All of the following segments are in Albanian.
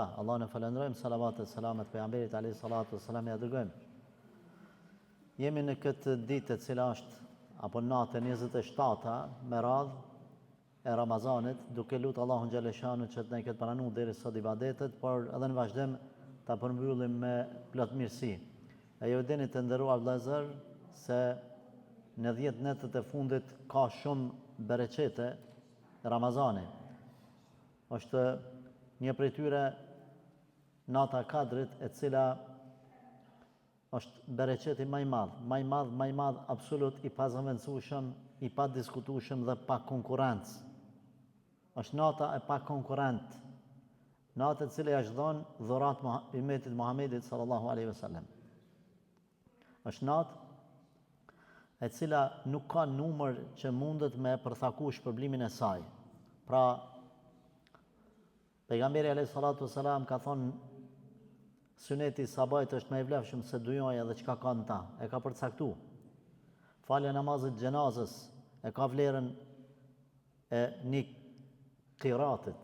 Allah në falenderojmë, salavat e selamet pejgamberit alayhi salatu wassalam ja dërgojmë. Jemi në këtë ditë e cila është apo natën 27 me radhë e Ramazanit, duke lutur Allahun xhaleshanu që të na ketë pranuar deri sot ibadetet, por edhe në vazhdim ta përmbyllim me plot mirësi. E ju dini të nderuar vëllezër se në 10 netët e fundit ka shumë bereqete Ramazani. Është një prej tyre nata Kadrit, e cila është bereqeti më i madh absolut, i pazëvendësueshëm, i pa diskutueshëm dhe pa konkurrencë. Është nata e pa konkurrent, nata e cila është dhënë dhurat ummetit Muhamedit sallallahu alaihi wasallam. Është natë e cila nuk ka numër që mundet me përthaku shpërblimin e saj. Pra, pejgamberi alayhi salatu wassalam ka thonë suneti sabajt është më i vlefshëm se dujoja dhe çka ka në ta. E ka përcaktuar. Falja namazit xhenazës e ka vlerën e një qiratit.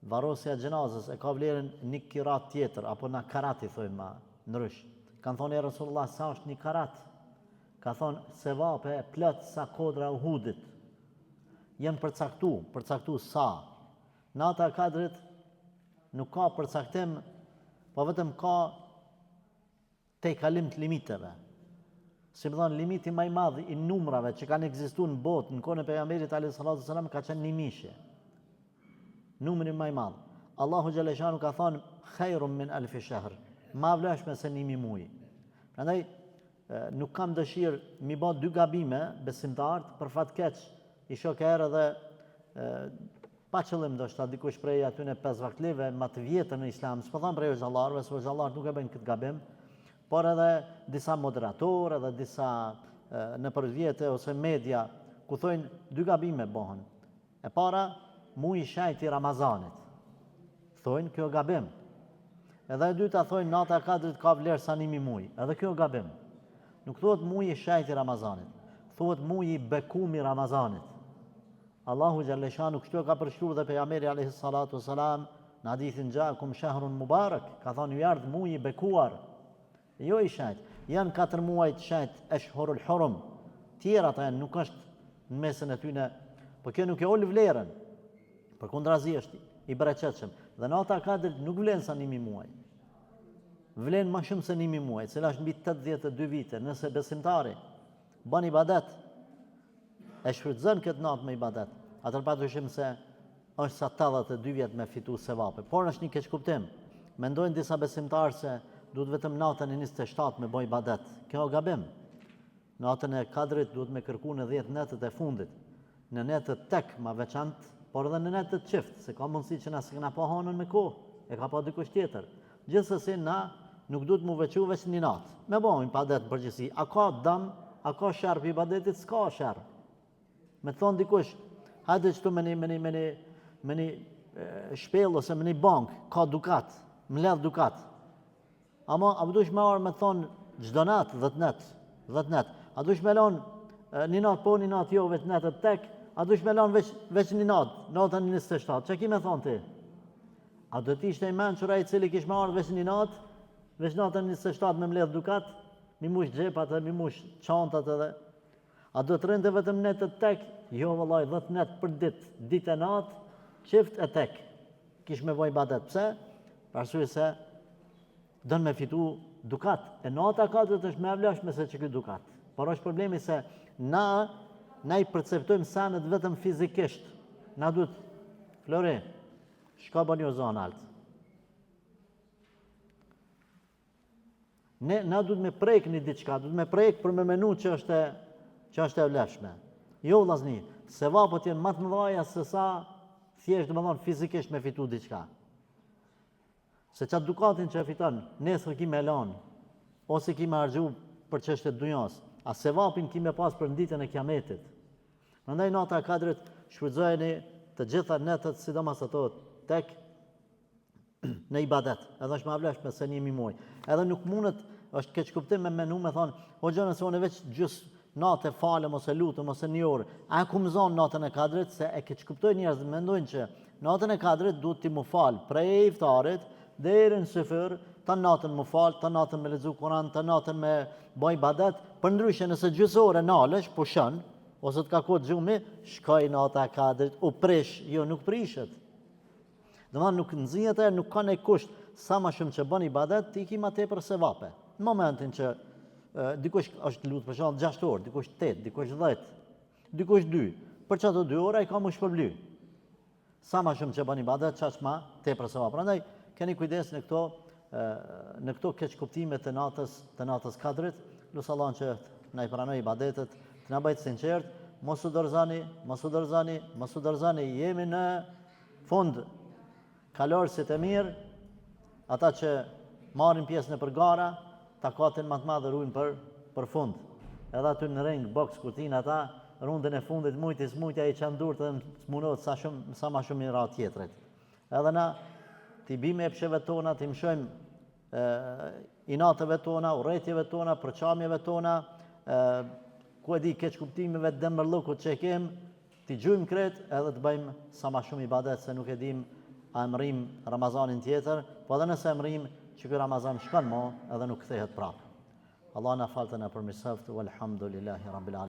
Varrosja e xhenazës e ka vlerën një qirat tjetër, apo na karati thojmë ndrysh. Kan thonë Rasulullah sa është një karat? Ka thonë sevape plot sa kodra e Uhudit. Janë përcaktuar sa. Nata e Kadrit nuk ka përcaktim, po vetëm ka te kalim të limiteve. Si më thonë, limiti më i madh i numrave që kanë ekzistuar në botë në kohën e pejgamberit alayhi salatu wasalam ka qenë 1000. Numri më i madh. Allahu xhaleshanu ka thonë khairun min alf shahr. Ma vlefshme se 1000 muaj. Prandaj nuk kam dëshirë mi bë dy gabime besimtarët, për fat keq i shoh herë dhe pa qëllim ndoshta dikush prej aty në 5 vaktlive më të vjetër në Islam, s'po them prej xhallarëve, se xhallarët nuk e bëjnë këtë gabim, por edhe disa moderatorë, edhe disa nëpër vjetë ose media ku thonë dy gabime bëhen. E para, muaji i shejt i Ramazanit. Thonë kjo gabim. Edhe e dyta thonë nata e Kadrit ka vlerë sa 1000 muaj. Edhe kjo gabim. Nuk thuhet muaji i shejt i Ramazanit. Thuhet muaji i bekuar i Ramazanit. Allahu xhaleshanu kështu e ka përshkruar dhe pejgamberi alayhi salatu wasalam në hadithin ja'akum shahrun mubarak, ka thonë ju ardh muaji i bekuar, jo i shejt. Janë 4 muaj të shejt, ashhurul hurum. Tjera ata nuk është në mesën e tyre, por kjo nuk e ol vlerën. Përkundrazi është i bereqetshëm. Dhe nata e Kadrit nuk vlen sa 1000 muaj. Vlen më shumë se 1000 muaj, cila është mbi 82 vite, nëse besimtari bën ibadet, e shfrytëzon këtë natë me ibadet, atër padyshim se është sa 82 vjet me fitu sevape. Por është një keq kuptim. Mendojnë disa besimtarë se duhet vetëm natën e 27 me bëj ibadet. Kjo gabim. Natën e Kadrit duhet me kërku në 10 netët e fundit. Në netët tek ma veçantë, por edhe në netët çift, se ka mundësi që na s'kena pa hanën me kohë, e ka pa dikush tjetër. Gjithsesi na nuk duhet mu veçu veç një natë. Me bëjmë ibadet në përgjithësi. A ka dëm, a ka sherr për ibadetit? S'ka sherr. Me thonë dikush, hajde qëtu me një shpellë ose me një bank, ka dukat, më ledh dukat. Ama, a dush me arë me thonë, gjdo natë, 10 net. A dush me lanë një natë po, një natë jo, veç netët tek, a dush me lanë veç një natë, natën 27. Që ki me thonë ti? A do t'ishte i menqura i cili kish me arë veç një natë, veç natën 27 me më ledh dukat, mi mush gjepat dhe mi mush çantat edhe. A do të rënde vetëm netët tek? Jo vëllai, 10 net për ditë e natë, çift e tek. Kish me bëj ibadet. Pse? Për arsye se don me fitu dukat. E nata e Kadrit është më e vlefshme se çka dukat. Por është problemi se na i perceptojmë sanet vetëm fizikisht. Na duhet Flore, shka bën jo zonë alt. Na duhet me prek një diçka, duhet me prek për me menu që është e vlefshme. Jo vllazni, sevapët janë më të mëdha se sa thjesht domethënë fizikisht me fitu diçka. Se çat dukatin që e fiton, nesër ki me lanë, ose ki me harxhu për çështje të dunjas, a sevapin ki me pas për ditën e Kiametit. Prandaj nata e Kadrit shfrytëzojeni të gjitha netët, sidomos ato tek në ibadet. Edhe është më vlefshme se 1000 muaj. Edhe nuk mundet, është keq kuptim me menu me thonë, hoxha nëse unë veç gjys natë falem ose lutem ose një orë, a ku më zonë natën e Kadrit, se e keq kuptojnë njerëz, mendojnë që Natën e Kadrit duhet ti mu fal prej iftarit deri në syfyr, ta natën mu fal, ta natën me lexu Kur'an, ta natën me baj ibadet, përndryshe nëse gjysore nalesh, pushon, ose të ka kohë xhumi, shkoj nata e Kadrit, u prish, jo nuk prishet. Domethënë nuk nxihet e nuk ka ne kusht sa më shumë që bën ibadet, ti ki ma tepër sevape. Në momentin që dikush është lut për shembull 6 orë, dikush 8, dikush 10, dikush 2. Për çato 2 ora i ka më shpërbly. Sa më shumë që bën ibadet, çaq më tepër sevap. Prandaj keni kujdes në këto keq kuptime të natës Kadrit, lutë Allahun që na i pranoj ibadetet, të na bëjë sinqert, mos u dorëzani, jemi në fund. Kalorësit e mirë, ata që marrin pjesë në përgara, takatin më të madh rujnë për fund. Edhe aty në ring boks kurtin ata rundën e fundit mujtja i çan durt edhe smunohet sa më shumë i ra tjetrit. Edhe na ti bime epsheve tona, ti mshojmë inateve tona, urrëtjeve tona, përçamjeve tona, ku e di keq kuptimeve të dëmërllokut që kem, ti gjujmë kret edhe të bëjmë sa më shumë ibadet se nuk e dim a emrim Ramazanin tjetër, po edhe nëse emrim që ky Ramazan shkon mo edhe nuk kthehet prapë. Allah na falë të na përmirësoft, walhamdulillahi rabbil alamin.